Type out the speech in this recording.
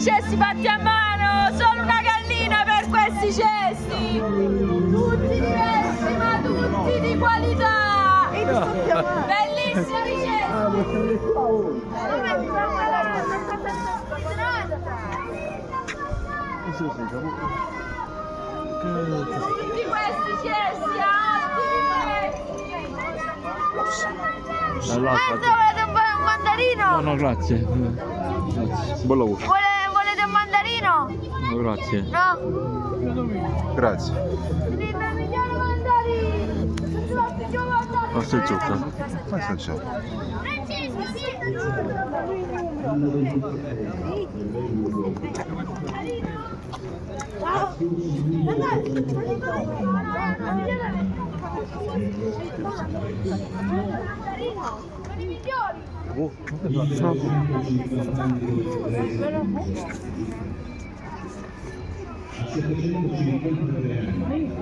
Cesti fatti a mano, solo una gallina per questi cesti, tutti diversi ma tutti di qualità, bellissimi cesti. Tutti questi cesti a ottimi prezzi. Volete un mandarino? No, grazie. Grazie. Buon lavoro. Volete un mandarino? No, grazie. No? Grazie. Ma sei zucca. Ma se c'è. No.